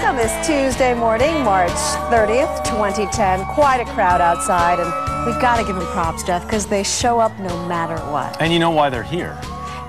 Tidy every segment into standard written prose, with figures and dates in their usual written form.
On this Tuesday morning, March 30th, 2010, quite a crowd outside, and we've got to give them props, Jeff, because they show up no matter what. And you know why they're here?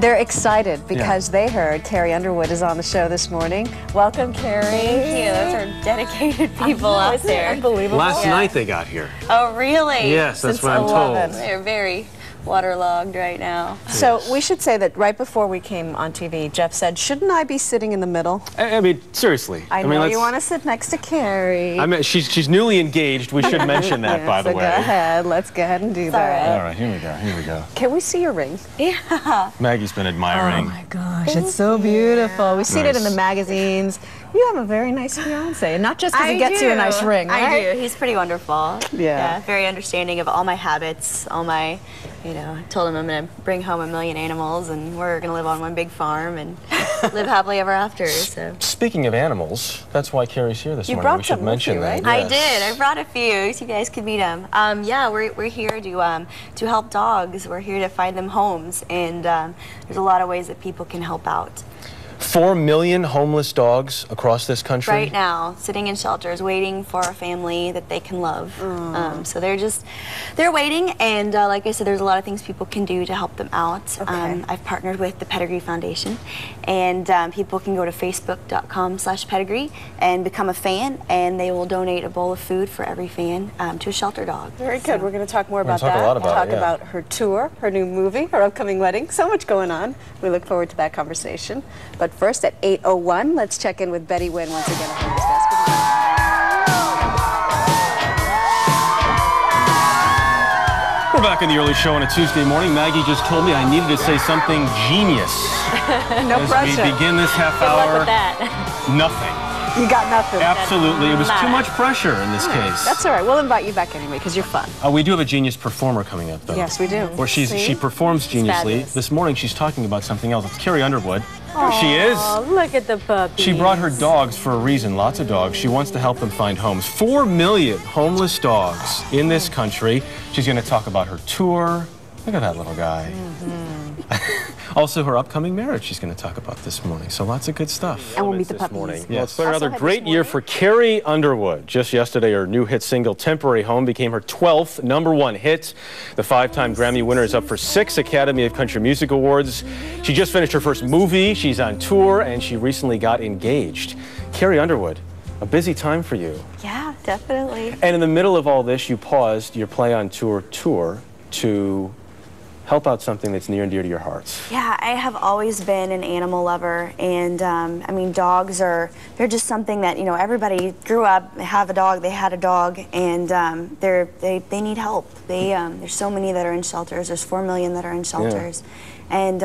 They're excited because they heard Carrie Underwood is on the show this morning. Welcome, Carrie. Thank you. Those are dedicated people out there. Unbelievable. Last night they got here. Oh, really? Yes, that's Since what I'm 11. told. They're very waterlogged right now. So we should say that right before we came on TV, Jeff said, shouldn't I be sitting in the middle? I mean, seriously. I know you want to sit next to Carrie. I mean, she's newly engaged. We should mention that, by the so way. Go ahead. Let's go ahead and do that. All right, here we go. Here we go. Can we see your ring? Yeah. Maggie's been admiring. Oh my gosh, it's so beautiful. We've seen it in the magazines. You have a very nice fiance, and not just because he gets you a nice ring, right? I do. He's pretty wonderful. Yeah. Very understanding of all my habits, all my, I told him I'm going to bring home 1 million animals, and we're going to live on one big farm and live happily ever after. So. Speaking of animals, that's why Carrie's here this morning. Brought we should mention with you, right? that. I did. I brought a few so you guys could meet them. Yeah, we're here to help dogs. We're here to find them homes, and there's a lot of ways that people can help out. 4 million homeless dogs across this country? Right now, sitting in shelters, waiting for a family that they can love. So they're waiting, and like I said, there's a lot of things people can do to help them out. Okay. I've partnered with the Pedigree Foundation, and people can go to facebook.com/pedigree and become a fan, and they will donate a bowl of food for every fan to a shelter dog. Very good. We're going to talk more about talk that. a lot about talk about her tour, her new movie, her upcoming wedding. So much going on. We look forward to that conversation. But first, at 8:01, let's check in with Betty Wynn once again at Homer's desk. We're back in the early show on a Tuesday morning. Maggie just told me I needed to say something genius. No As pressure. we begin this half Good hour, luck with that. nothing. You got nothing. Absolutely. It was too much pressure in this case. That's all right. We'll invite you back anyway because you're fun. We do have a genius performer coming up, though. Yes, we do. Where she performs geniusly. fabulous. This morning she's talking about something else. It's Carrie Underwood. There she is. Oh, look at the puppy. She brought her dogs for a reason, lots of dogs. She wants to help them find homes. 4 million homeless dogs in this country. She's going to talk about her tour. Look at that little guy. Also, her upcoming marriage she's going to talk about this morning. So lots of good stuff. And we'll meet the this puppies. morning. Yes. Well, it's been Also another had great this year morning. for Carrie Underwood. Just yesterday, her new hit single, Temporary Home, became her 12th #1 hit. The 5-time Grammy winner is up for 6 Academy of Country Music Awards. She just finished her first movie. She's on tour, and she recently got engaged. Carrie Underwood, a busy time for you. Yeah, definitely. And in the middle of all this, you paused your Play on Tour to help out something that's near and dear to your heart. Yeah, I have always been an animal lover, and I mean, dogs they're just something that, everybody grew up, they have a dog, they had a dog, and they need help. There's so many that are in shelters, there's 4 million that are in shelters, and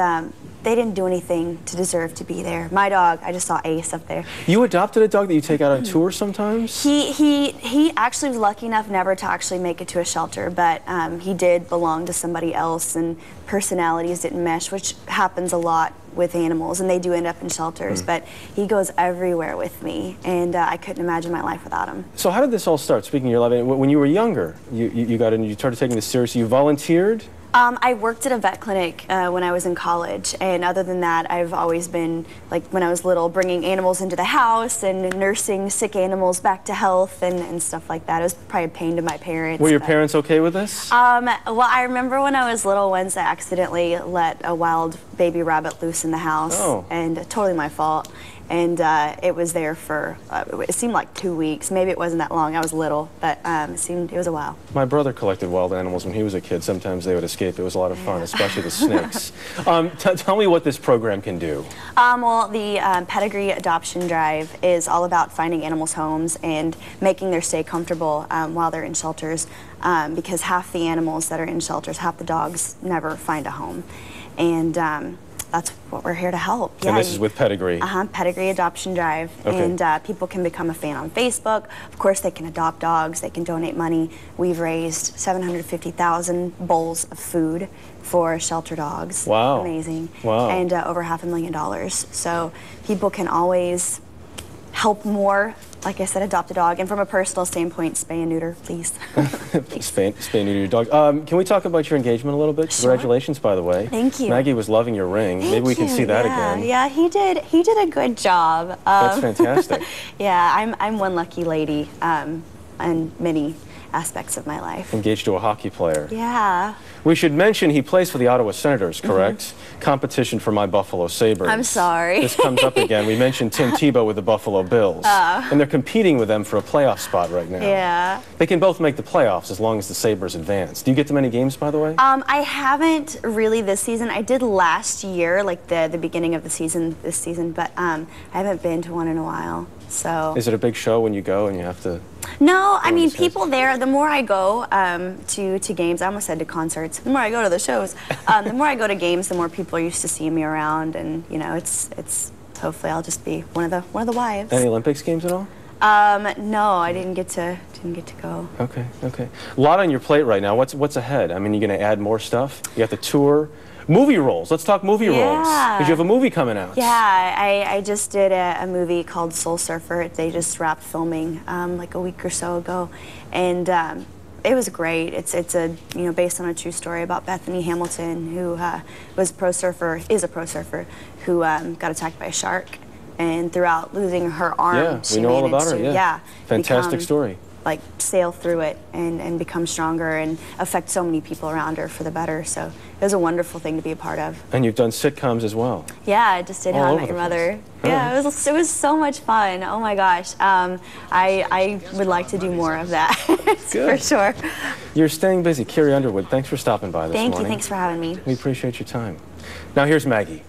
they didn't do anything to deserve to be there. My dog, I just saw Ace up there. You adopted a dog that you take out on tour sometimes? He actually was lucky enough never to actually make it to a shelter, but he did belong to somebody else, and personalities didn't mesh, which happens a lot with animals, and they do end up in shelters, but he goes everywhere with me, and I couldn't imagine my life without him. So how did this all start? Speaking of your love, when you were younger, you got in, you started taking this seriously, you volunteered? I worked at a vet clinic when I was in college, and other than that, I've always been, like when I was little, bringing animals into the house and nursing sick animals back to health and stuff like that. It was probably a pain to my parents. Were your parents okay with this? Well, I remember when I was little, once I accidentally let a wild baby rabbit loose in the house, and totally my fault. And it was there for, it seemed like 2 weeks. Maybe it wasn't that long. I was little, but it was a while. My brother collected wild animals when he was a kid. Sometimes they would escape. It was a lot of fun, especially the snakes. Tell me what this program can do. Well, the Pedigree Adoption Drive is all about finding animals homes and making their stay comfortable while they're in shelters, because half the animals that are in shelters, half the dogs never find a home. And that's what we're here to help. Yeah, and this is with Pedigree. Pedigree Adoption Drive. Okay. And people can become a fan on Facebook. Of course, they can adopt dogs. They can donate money. We've raised 750,000 bowls of food for shelter dogs. Wow. Amazing. Wow. And over $500,000. So people can always help more like I said, adopt a dog. And from a personal standpoint, spay and neuter, please. Spay and neuter your dog. Can we talk about your engagement a little bit? Sure. Congratulations, by the way. Thank you. Maggie was loving your ring. Maybe we can see that again. Yeah, he did a good job. That's fantastic. Yeah, I'm one lucky lady in many aspects of my life. Engaged to a hockey player. Yeah. We should mention he plays for the Ottawa Senators, correct? Competition for my Buffalo Sabres. I'm sorry. This comes up again. We mentioned Tim Tebow with the Buffalo Bills. And they're competing with them for a playoff spot right now. Yeah. They can both make the playoffs as long as the Sabres advance. Do you get to many games, by the way? I haven't really this season. I did last year, like the beginning of the season, this season, but I haven't been to one in a while. So. Is it a big show when you go and you have to? No, I mean, people there, the more I go to games, I almost said to concerts, the more I go to the shows, the more I go to games, the more people are used to seeing me around, and you know, it's hopefully I'll just be one of the wives. Any Olympics games at all? No, I didn't get to go. Okay. A lot on your plate right now. What's ahead? I mean, you're going to add more stuff. You got the tour. Movie roles. Let's talk movie roles. Because you have a movie coming out. Yeah, I just did a movie called Soul Surfer. They just wrapped filming like a week or so ago, and it was great. It's based on a true story about Bethany Hamilton, who is a pro surfer, who got attacked by a shark, and throughout losing her arm, we know all about her. Yeah, fantastic story. Like sail through it and become stronger and affect so many people around her for the better. So it was a wonderful thing to be a part of. And you've done sitcoms as well. Yeah, I just did How I Met Your Mother. Yeah, it was so much fun. Oh my gosh, I would like to do more of that for sure. You're staying busy. Carrie Underwood, thanks for stopping by this morning. Thank you. Thanks for having me. We appreciate your time. Now here's Maggie.